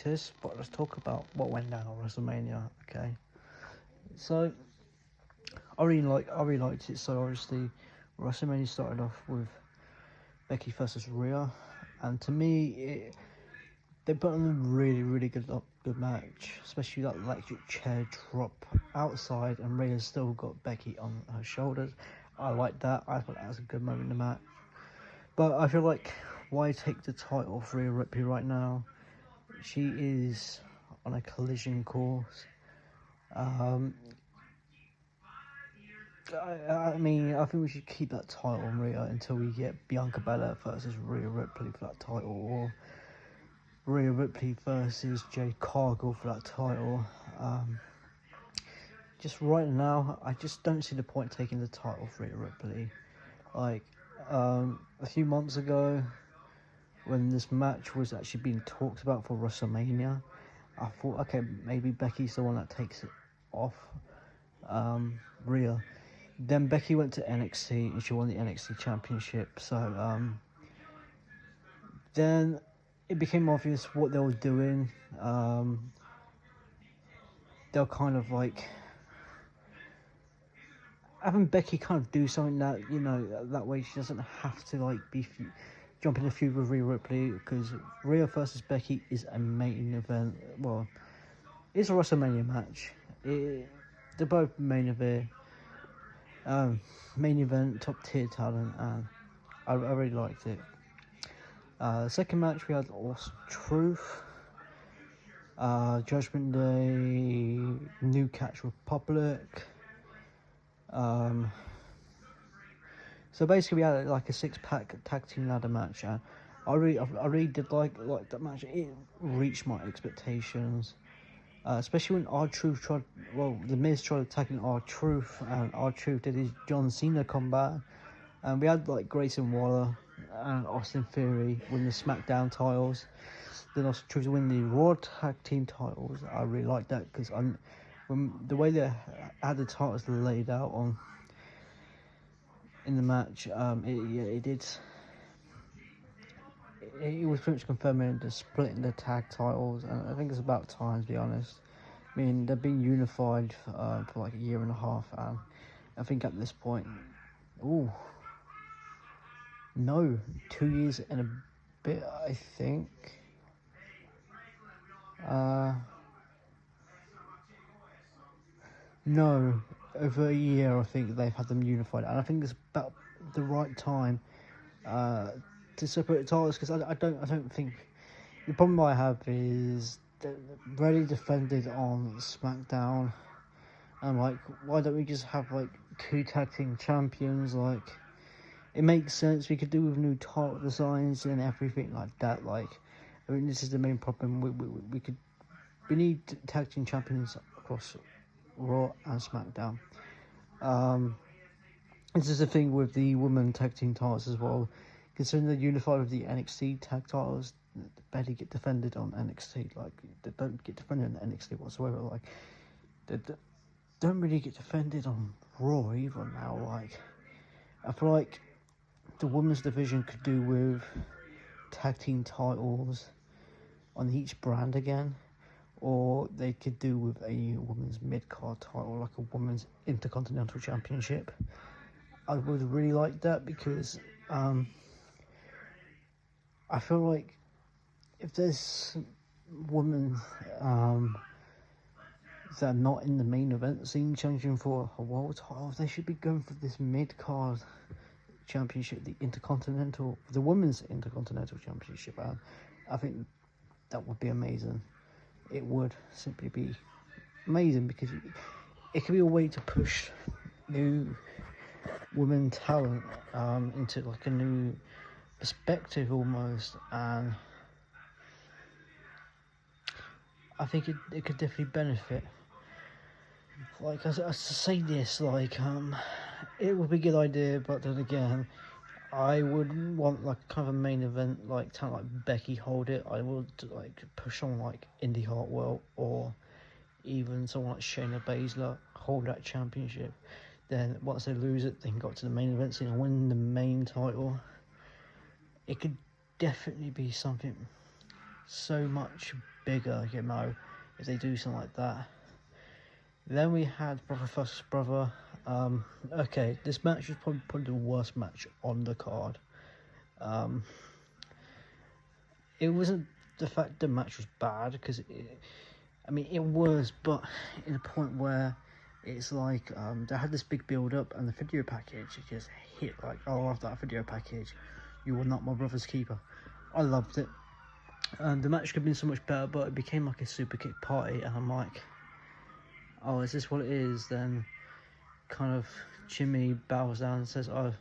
this, but let's talk about what went down on WrestleMania. Okay, so I really liked it. So obviously, WrestleMania started off with Becky versus Rhea, and to me, they put on a really good match, especially that electric chair drop outside, and Rhea still got Becky on her shoulders. I like that. I thought that was a good moment in the match. But I feel like, why take the title off Rhea Ripley right now? She is on a collision course. I mean, I think we should keep that title on Rhea until we get Bianca Belair versus Rhea Ripley for that title, or Rhea Ripley versus Jade Cargill for that title. Just right now, I just don't see the point taking the title off Rhea Ripley. Like, a few months ago, when this match was actually being talked about for WrestleMania, I thought, okay, maybe Becky's the one that takes it off Rhea. Then Becky went to NXT and she won the NXT Championship. So then it became obvious what they were doing. They'll kind of like having Becky kind of do something that, you know, that way she doesn't have to like jump in a feud with Rhea Ripley, because Rhea versus Becky is a main event. Well, it's a WrestleMania match. They're both main event, top tier talent, and I really liked it. Second match we had Awesome Truth, Judgment Day, New Catch Republic. So basically we had like a 6-pack tag team ladder match, and I really did like that match. It reached my expectations, especially when R-Truth The Miz tried attacking R-Truth, and R-Truth did his John Cena combat, and we had like Grayson Waller and Austin Theory win the SmackDown titles. Then Austin Truth win the Raw tag team titles. I really liked that, because the way they had the titles laid out in the match, it was pretty much confirming the splitting the tag titles, and I think it's about time, to be honest. I mean, they've been unified for like a year and a half, and I think at this point, 2 years and a bit, I think. No, over a year I think they've had them unified, and I think it's about the right time to separate the titles, because I don't think, the problem I have is they're really defended on SmackDown, and like, why don't we just have like 2 tag team champions? Like, it makes sense. We could do with new title designs and everything like that. Like, I mean, this is the main problem. We need tag team champions across Raw and SmackDown. This is the thing with the women tag team titles as well. Considering they're unified with the NXT tag titles, they barely get defended on NXT. Like, they don't get defended on NXT whatsoever. Like, they don't really get defended on Raw either now. Like, I feel like the women's division could do with tag team titles on each brand again, or they could do with a women's mid-card title, like a women's Intercontinental Championship. I would really like that, because I feel like if there's women that are not in the main event scene challenging for a world title, they should be going for this mid-card championship, the women's Intercontinental Championship. I think that would be amazing. It would simply be amazing, because it could be a way to push new women talent into like a new perspective almost, and I think it could definitely benefit. Like, I say this, like, it would be a good idea, but then again, I would want like kind of a main event, like talent like Becky hold it. I would like push someone like Indy Hartwell, or even someone like Shayna Baszler hold that championship. Then once they lose it, they can go to the main event scene and win the main title. It could definitely be something so much bigger, you know, if they do something like that. Then we had brother versus brother. Okay, this match was probably the worst match on the card. It wasn't the fact the match was bad, because it was, but in a point where it's like they had this big build up, and the video package just hit like, oh, after that video package, you were not my brother's keeper. I loved it. The match could have been so much better, but it became like a super kick party, and I'm like, oh, is this what it is? Then kind of Jimmy bows down and says, oh,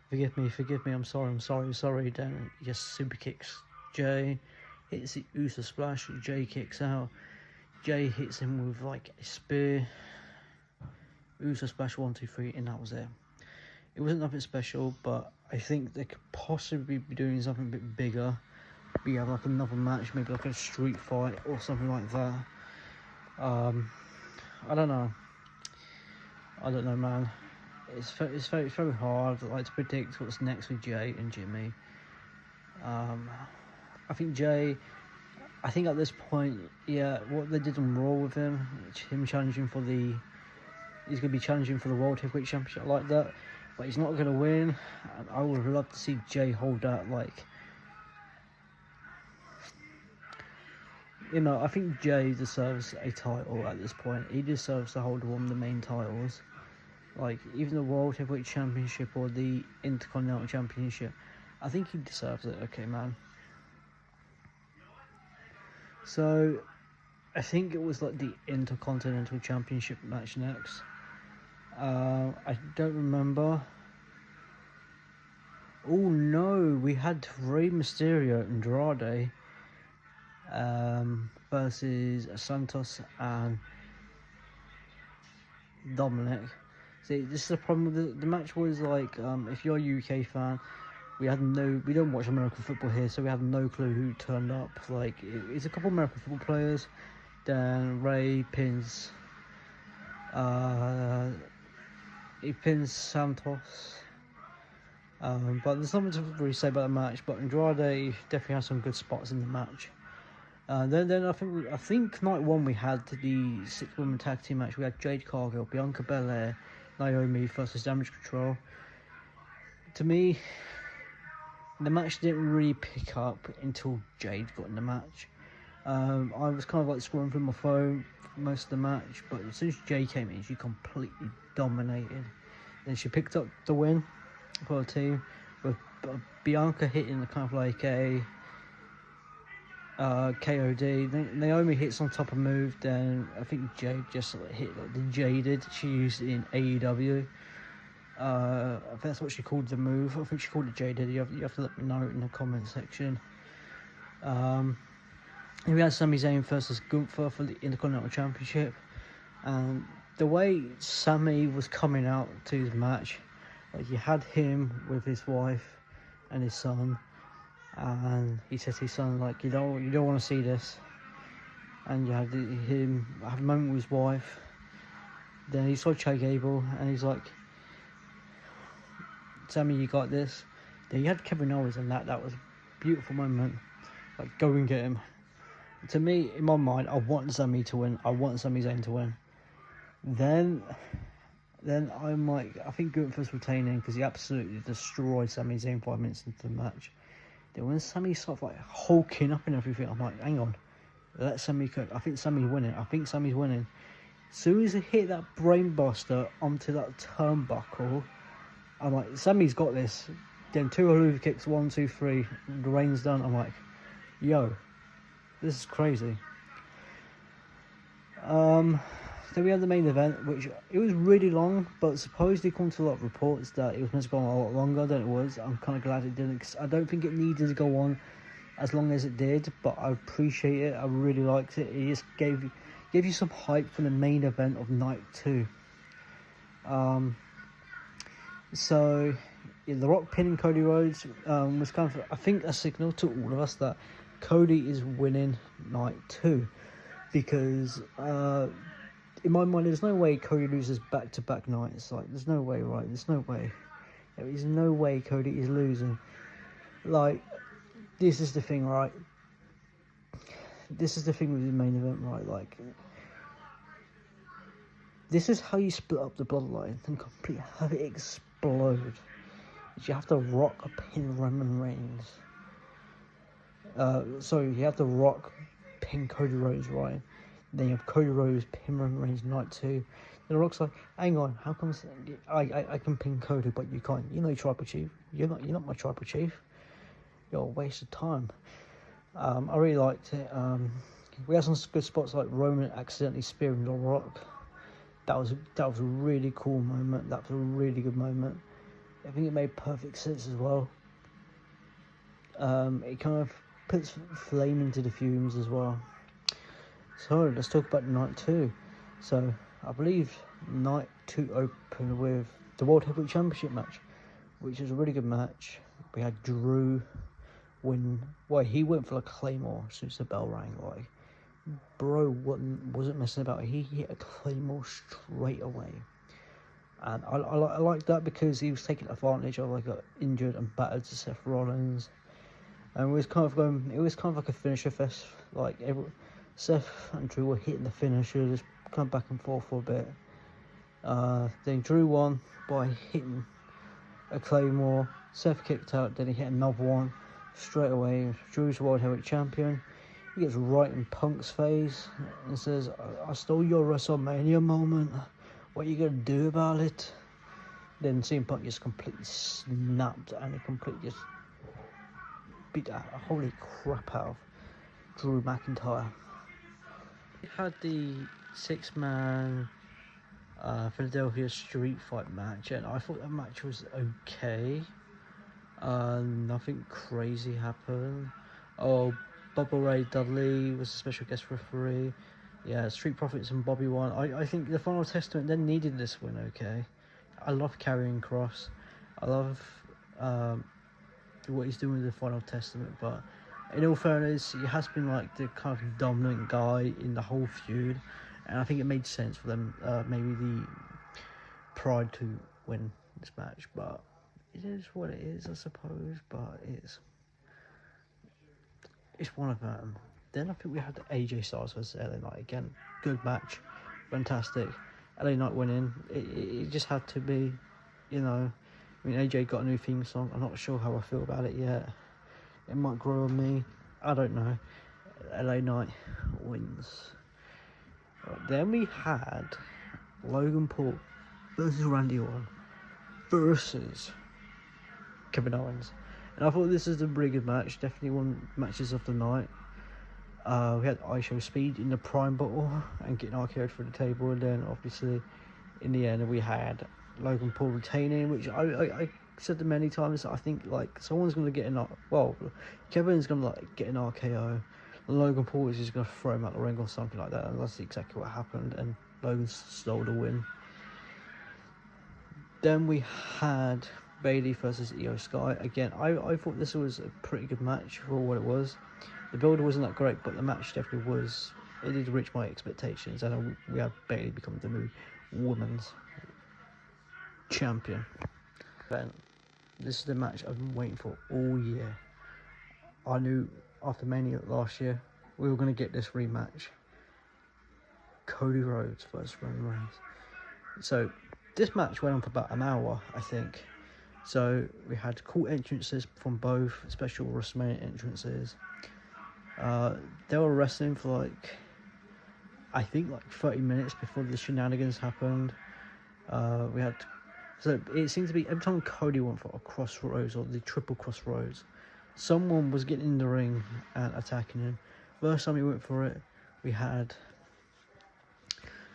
forgive me, I'm sorry. Then he just super kicks Jay, hits the Uso splash, Jay kicks out, Jay hits him with like a spear, Uso splash 1, 2, 3, and that was it. It wasn't nothing special, but I think they could possibly be doing something a bit bigger. We have like another match, maybe like a street fight or something like that. I don't know, man. It's very hard like to predict what's next with Jay and Jimmy. I think at this point, yeah, what they did on Raw with him challenging for he's going to be challenging for the World Heavyweight Championship, I like that, but he's not going to win. And I would love to see Jay hold that, like, you know, I think Jay deserves a title at this point. He deserves to hold one of the main titles, like even the World Heavyweight Championship or the Intercontinental Championship. I think he deserves it. Okay, man. So I think it was like the Intercontinental Championship match next. I don't remember. Oh no, we had Rey Mysterio and Andrade versus Santos and Dominic. See, this is the problem with the match. Was like, if you're a UK fan, we don't watch American football here, so we have no clue who turned up. Like, it's a couple of American football players. Then Ray pins he pins Santos. But there's nothing to really say about the match. But Andrade definitely has some good spots in the match. Then I think night one we had the 6-woman tag team match. We had Jade Cargill, Bianca Belair, Naomi versus Damage Control. To me, the match didn't really pick up until Jade got in the match. I was kind of like scrolling through my phone for most of the match, but as soon as Jade came in, she completely dominated. Then she picked up the win for her team, with Bianca hitting kind of like a KOD. Naomi hits on top of move. Then I think Jade just hit like the Jaded. She used it in AEW. I think that's what she called the move. I think she called it Jaded. You have to let me know in the comment section. And we had Sami Zayn versus Gunther for the Intercontinental Championship. And the way Sami was coming out to the match, like, you had him with his wife and his son, and he said to his son, like, you don't want to see this. And you had him have a moment with his wife. Then he saw Chad Gable, and he's like, Sami, you got this. Then you had Kevin Owens, and that was a beautiful moment. Like, go and get him. To me, in my mind, I want Sami to win. I want Sami Zayn to win. Then I'm like, I think Gunther's retaining because he absolutely destroyed Sami Zayn 5 minutes into the match. Then when Sami starts like hulking up and everything, I'm like, hang on, let Sami cook. I think Sami's winning. As soon as he hit that brainbuster onto that turnbuckle, I'm like, Sami's got this. Then 2 Haluva kicks, 1, 2, 3, the reign's done. I'm like, yo, this is crazy. Then we had the main event, which it was really long, but supposedly come to a lot of reports that it was meant to go on a lot longer than it was. I'm kind of glad it didn't, because I don't think it needed to go on as long as it did, but I appreciate it. I really liked it. It just gave you some hype for the main event of night 2. So yeah, The Rock pinning Cody Rhodes was kind of, I think, a signal to all of us that Cody is winning night 2, because in my mind, there's no way Cody loses back-to-back nights. Like, there's no way, right? There's no way. There is no way Cody is losing. Like, this is the thing, right? this is the thing with the main event, right? Like, this is how you split up the bloodline and completely have it explode. You have to Rock a pin Roman Reigns. You have to Rock pin Cody Rhodes, right? Then you have Cody Rhodes pin Roman Reigns night 2. Then the Rock's like, hang on, how come I can pin Cody but you can't? You're no tribal chief. You're not my tribal chief. You're a waste of time. I really liked it. We had some good spots like Roman accidentally spearing the Rock. That was a really cool moment. That was a really good moment. I think it made perfect sense as well. It kind of puts flame into the fumes as well. So let's talk about night 2. So I believe night 2 opened with the World Heavyweight Championship match, which was a really good match. We had Drew win. Well, he went for a Claymore as soon as the bell rang. Like, bro wasn't messing about. He hit a Claymore straight away. And I like that because he was taking advantage of like got injured and battered to Seth Rollins. And it was kind of like a finisher fest. Like Seth and Drew were hitting the finisher, just come back and forth for a bit. Then Drew won by hitting a Claymore. Seth kicked out, then he hit another one straight away. Drew's World Heavyweight Champion. He gets right in Punk's face and says, I stole your WrestleMania moment. What are you going to do about it? Then CM Punk just completely snapped and he completely just beat the holy crap out of Drew McIntyre. We had the 6-man Philadelphia Street Fight match, and I thought that match was okay. Nothing crazy happened. Oh, Bubba Ray Dudley was a special guest referee. Yeah, Street Profits and Bobby won. I think the Final Testament then needed this win, okay? I love Karrion Kross. I love what he's doing with the Final Testament, but in all fairness, he has been like the kind of dominant guy in the whole feud, and I think it made sense for them, maybe the Pride to win this match, but it is what it is, I suppose, but it's one of them. Then I think we had AJ Styles versus LA Knight again. Good match, fantastic. LA Knight winning. It just had to be, you know. I mean, AJ got a new theme song. I'm not sure how I feel about it yet. It might grow on me. I don't know. LA Knight wins. Right, then we had Logan Paul versus Randy Orton versus Kevin Owens. And I thought this was a really good match. Definitely one of the matches of the night. We had ISO Speed in the Prime bottle and getting RKO'd through the table, and then obviously in the end we had Logan Paul retaining, which I said many times. I think like someone's going to get Kevin's going to like get an RKO, and Logan Paul is just going to throw him out the ring or something like that, and that's exactly what happened, and Logan stole the win. Then we had Bayley versus Io Sky. Again, I thought this was a pretty good match for what it was. The build wasn't that great, but the match definitely was. It did reach my expectations, and we had Bayley become the new women's champion. Then this is the match I've been waiting for all year. I knew after Mania last year we were going to get this rematch. Cody Rhodes versus Roman Reigns. So this match went on for about an hour, I think. So we had cool entrances from both, special Wrestlemania entrances. They were wrestling for like, I think like 30 minutes before the shenanigans happened. So it seemed to be every time Cody went for a crossroads or the triple crossroads, someone was getting in the ring and attacking him. First time he went for it,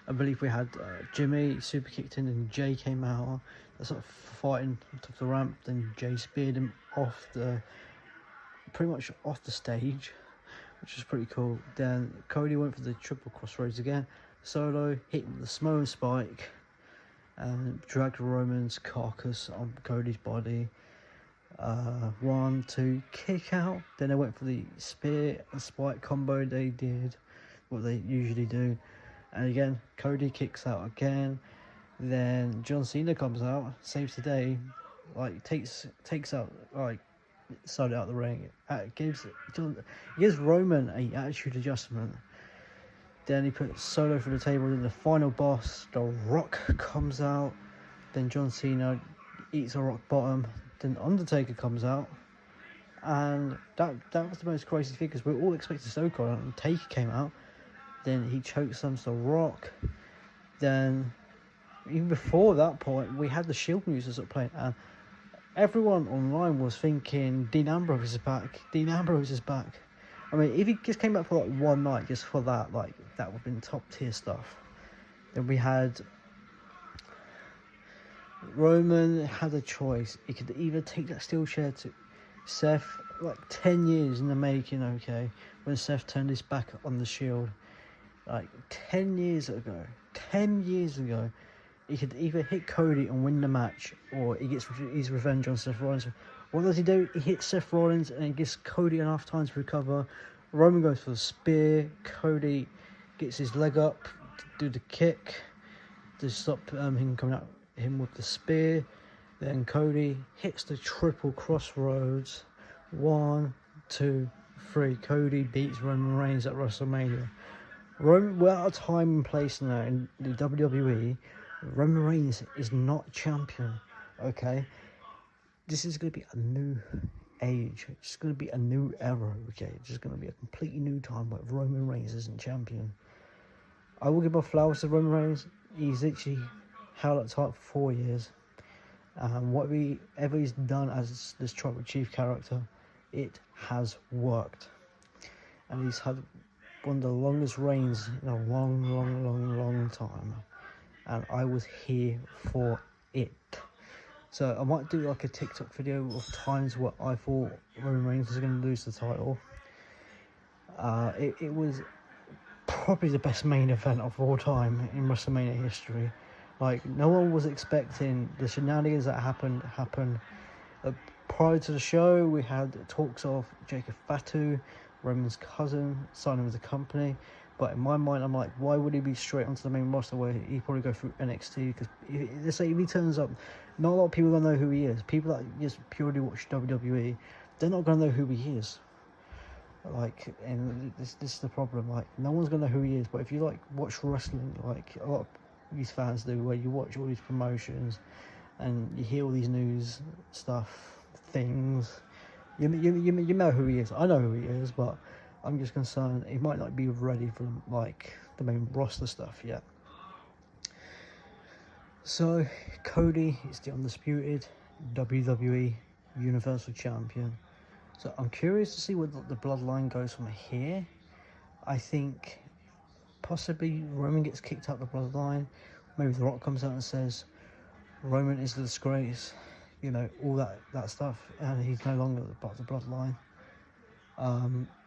I believe we had Jimmy super kicked in and Jay came out. They sort of fighting on top of the ramp. Then Jay speared him pretty much off the stage, which was pretty cool. Then Cody went for the triple crossroads again. Solo hit him with the Samoan spike and dragged Roman's carcass on Cody's body. 1, 2, kick out. Then they went for the spear and spike combo. They did what they usually do. And again, Cody kicks out again. Then John Cena comes out, saves the day, like takes out like started out the ring. It gives Roman a attitude adjustment. Then he puts Solo through the table. Then the final boss, The Rock, comes out. Then John Cena eats a rock bottom. Then Undertaker comes out. And that was the most crazy thing, because we were all expecting Stone Cold, and Taker came out. Then he chokeslammed The Rock. Then, even before that point, we had the Shield music sort of playing, and everyone online was thinking Dean Ambrose is back. Dean Ambrose is back. I mean, if he just came back for like one night, just for that, like, that would have been top tier stuff. Then we had Roman had a choice. He could either take that steel chair to Seth, like 10 years in the making, okay, when Seth turned his back on the Shield, like 10 years ago, he could either hit Cody and win the match, or he gets his revenge on Seth Rollins. What does he do? He hits Seth Rollins and he gives Cody enough time to recover. Roman goes for the spear. Cody gets his leg up to do the kick to stop him coming at him with the spear. Then Cody hits the triple crossroads. 1, 2, 3. Cody beats Roman Reigns at WrestleMania. We're out of time and place now in the WWE. Roman Reigns is not champion, okay? This is going to be a new age. It's going to be a new era, okay? It's just going to be a completely new time where Roman Reigns isn't champion. I will give my flowers to Roman Reigns. He's literally held at the title for 4 years. Whatever he's done as this Tribal Chief character, it has worked. And he's had one of the longest reigns in a long time. And I was here for it. So I might do like a TikTok video of times where I thought Roman Reigns was going to lose the title. It was probably the best main event of all time in WrestleMania history. Like, no one was expecting the shenanigans that happened. Prior to the show, we had talks of Jacob Fatu, Roman's cousin, signing with the company. But in my mind, I'm like, why would he be straight onto the main roster where he'd probably go through NXT? Because let's say if he turns up, not a lot of people are going to know who he is. People that just purely watch WWE, they're not going to know who he is. Like, and this is the problem. Like, no one's going to know who he is. But if you like watch wrestling, like a lot of these fans do, where you watch all these promotions and you hear all these news stuff, things, you know who he is. I know who he is, but I'm just concerned he might not be ready for like the main roster stuff yet. So Cody is the undisputed WWE Universal Champion. So I'm curious to see where the bloodline goes from here. I think possibly Roman gets kicked out of the bloodline. Maybe The Rock comes out and says Roman is the disgrace, you know, all that stuff, and he's no longer part of the bloodline.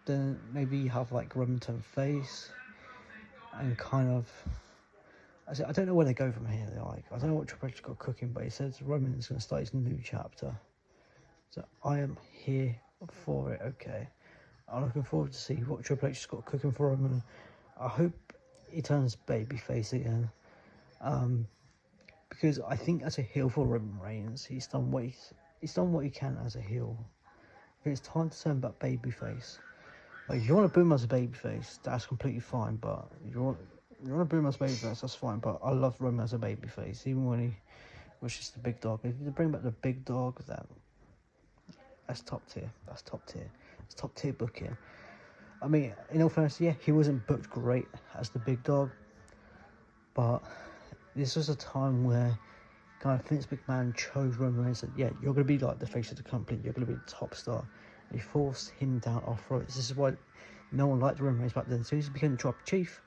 Then maybe you have like Roman turn face, and kind of, I don't know where they go from here. They're like, I don't know what Triple H got cooking, but he says Roman is going to start his new chapter. So I am here for it. Okay, I'm looking forward to see what Triple H has got cooking for Roman. I hope he turns babyface again, because I think as a heel for Roman Reigns, he's done what he can as a heel. It's time to turn back babyface. Like, if you want to boom as a babyface, that's completely fine. But if you want to boom as a babyface, that's fine. But I love Roman as a babyface, even when he was just the big dog. If you bring back the big dog, then that's top tier. That's top tier. It's top tier booking. I mean, in all fairness, yeah, he wasn't booked great as the big dog, but this was a time where kind of Vince McMahon chose Roman Reigns and said, yeah, you're going to be like the face of the company, you're going to be the top star. And he forced him down off roads. This is why no one liked Roman Reigns back then. So he became the Tribal Chief.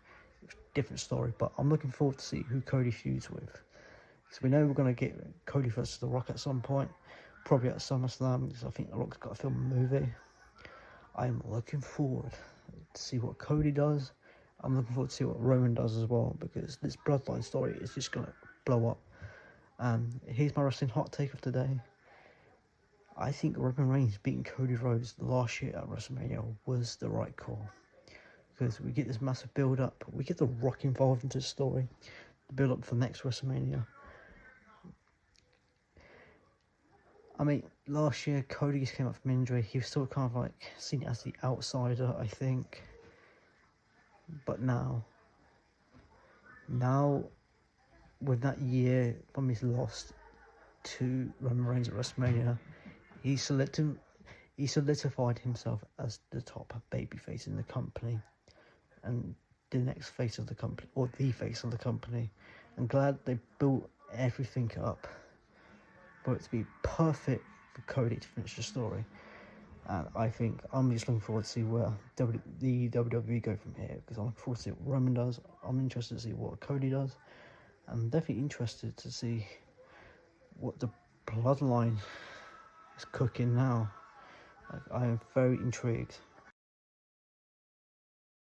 Different story, but I'm looking forward to see who Cody feuds with. So we know we're going to get Cody versus The Rock at some point, probably at SummerSlam, because I think The Rock's got to film a movie. I'm looking forward to see what Cody does. I'm looking forward to see what Roman does as well, because this bloodline story is just going to blow up. Here's my wrestling hot take of today. I think Roman Reigns beating Cody Rhodes last year at WrestleMania was the right call, because we get this massive build up. We get The Rock involved into the story, the build up for next WrestleMania. I mean, last year Cody just came up from injury. He was still kind of like seen as the outsider, I think. But now with that year from his loss to Roman Reigns at WrestleMania, he solidified himself as the top babyface in the company and the next face of the company, or the face of the company. I'm glad they built everything up for it to be perfect for Cody to finish the story. And I think I'm just looking forward to see where the WWE go from here, because I'm looking forward to see what Roman does. I'm interested to see what Cody does. I'm definitely interested to see what the bloodline is cooking now. Like, I am very intrigued.